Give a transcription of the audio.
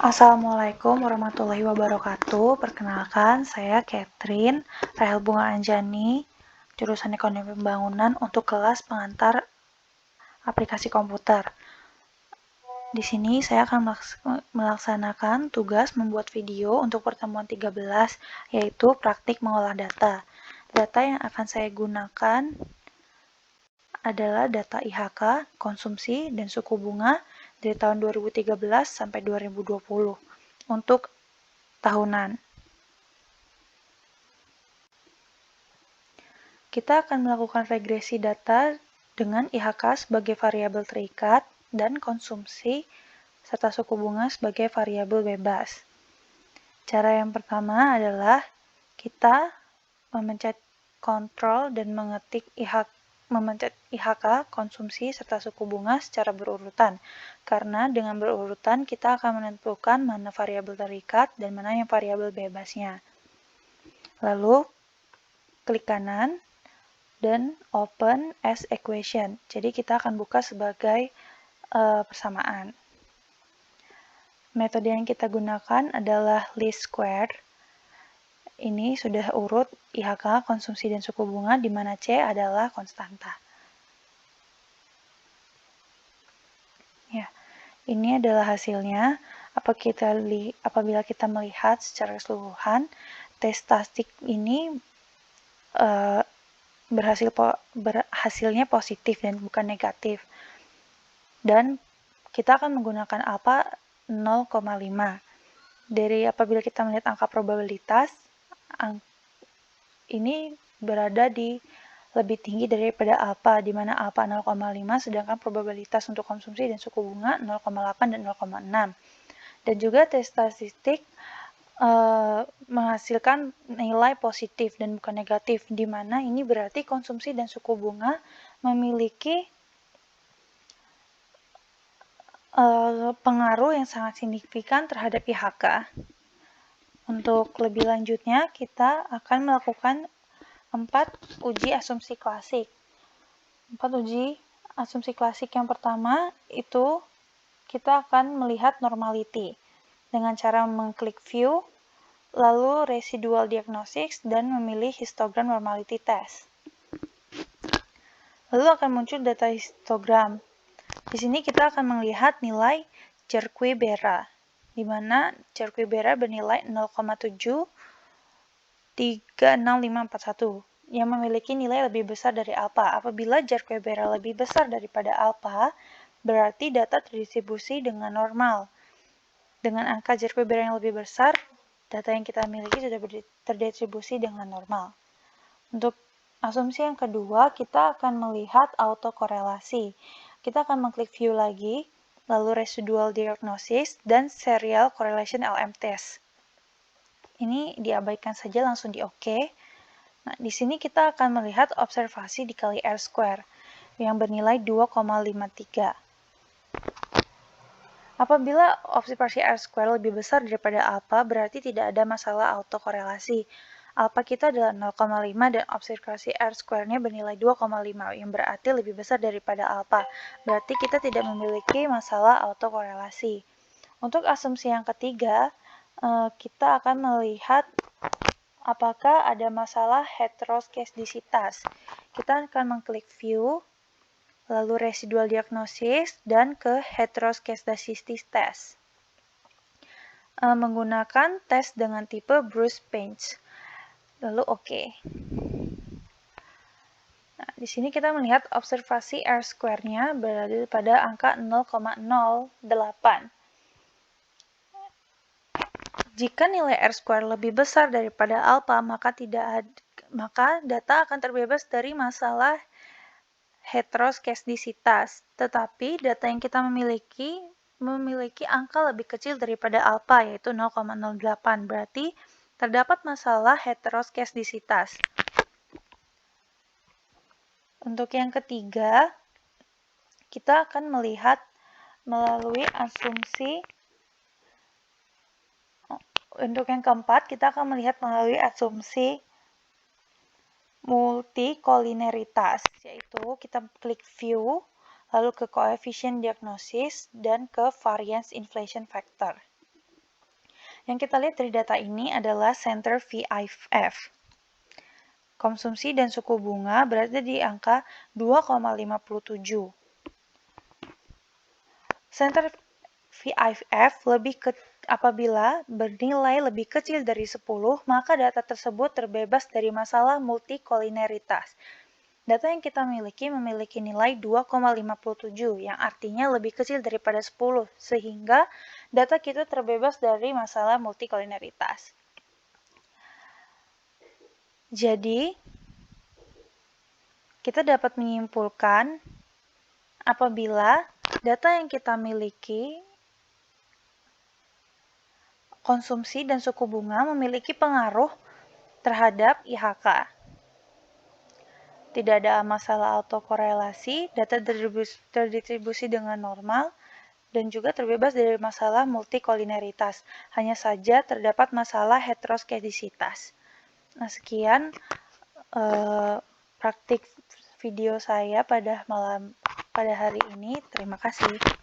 Assalamualaikum warahmatullahi wabarakatuh. Perkenalkan, saya Catherine Rahel Bunga Anjani, jurusan Ekonomi Pembangunan untuk kelas pengantar aplikasi komputer. Di sini saya akan melaksanakan tugas membuat video untuk pertemuan 13, yaitu praktik mengolah data. Data yang akan saya gunakan adalah data IHK, konsumsi, dan suku bunga dari tahun 2013 sampai 2020 untuk tahunan. Kita akan melakukan regresi data dengan IHK sebagai variabel terikat dan konsumsi serta suku bunga sebagai variabel bebas. Cara yang pertama adalah kita memencet kontrol dan memencet IHK, konsumsi, serta suku bunga secara berurutan. Karena dengan berurutan kita akan menentukan mana variabel terikat dan mana yang variabel bebasnya. Lalu, klik kanan dan open as equation. Jadi kita akan buka sebagai persamaan. Metode yang kita gunakan adalah least square. Ini sudah urut IHK, konsumsi, dan suku bunga, di mana C adalah konstanta. Ya, ini adalah hasilnya. Apabila kita melihat secara keseluruhan, tes statistik ini berhasilnya positif dan bukan negatif. Dan kita akan menggunakan alfa 0,5. Apabila kita melihat angka probabilitas, ini berada di lebih tinggi daripada alfa, di mana alfa 0,5, sedangkan probabilitas untuk konsumsi dan suku bunga 0,8 dan 0,6. Dan juga tes statistik menghasilkan nilai positif dan bukan negatif, di mana ini berarti konsumsi dan suku bunga memiliki pengaruh yang sangat signifikan terhadap IHK. Untuk lebih lanjutnya, kita akan melakukan 4 uji asumsi klasik. 4 uji asumsi klasik yang pertama itu kita akan melihat normality dengan cara mengklik view, lalu residual diagnostics, dan memilih histogram normality test. Lalu akan muncul data histogram. Di sini kita akan melihat nilai Cerquibera, di mana Cerquibera bernilai 0,736541 yang memiliki nilai lebih besar dari alfa. Apabila Cerquibera lebih besar daripada alfa, berarti data terdistribusi dengan normal. Dengan angka Cerquibera yang lebih besar, data yang kita miliki sudah terdistribusi dengan normal. Untuk asumsi yang kedua, kita akan melihat autokorelasi. Kita akan mengklik view lagi, lalu residual diagnosis, dan serial correlation LM test. Ini diabaikan saja, langsung di OK. Nah, di sini kita akan melihat observasi dikali R-square yang bernilai 2,53. Apabila observasi R-square lebih besar daripada alfa, berarti tidak ada masalah autokorelasi. Alfa kita adalah 0,5 dan observasi R-square-nya bernilai 2,5 yang berarti lebih besar daripada alfa. Berarti kita tidak memiliki masalah autokorelasi. Untuk asumsi yang ketiga, kita akan melihat apakah ada masalah heteroskedastisitas. Kita akan mengklik view, lalu residual diagnosis, dan ke heteroskedastisitas test. Menggunakan tes dengan tipe Bruce-Paine. Lalu OK. Nah, di sini kita melihat observasi R-square-nya berada pada angka 0,08. Jika nilai R-square lebih besar daripada alfa, maka data akan terbebas dari masalah heteroskedastisitas. Tetapi data yang kita memiliki angka lebih kecil daripada alfa, yaitu 0,08. Berarti terdapat masalah heteroskedastisitas. Untuk yang ketiga, kita akan melihat melalui asumsi. Untuk yang keempat, kita akan melihat melalui asumsi multikolineritas, yaitu kita klik view, lalu ke coefficient diagnosis, dan ke variance inflation factor. Yang kita lihat dari data ini adalah center VIF. Konsumsi dan suku bunga berada di angka 2,57. Center VIF apabila bernilai lebih kecil dari 10, maka data tersebut terbebas dari masalah multikolineritas. Data yang kita memiliki nilai 2,57, yang artinya lebih kecil daripada 10, sehingga data kita terbebas dari masalah multikolineritas. Jadi, kita dapat menyimpulkan apabila data yang kita miliki, konsumsi dan suku bunga memiliki pengaruh terhadap IHK. Tidak ada masalah autokorelasi, data terdistribusi dengan normal, dan juga terbebas dari masalah multikolineritas. Hanya saja terdapat masalah heteroskedisitas. Nah, sekian praktik video saya pada hari ini. Terima kasih.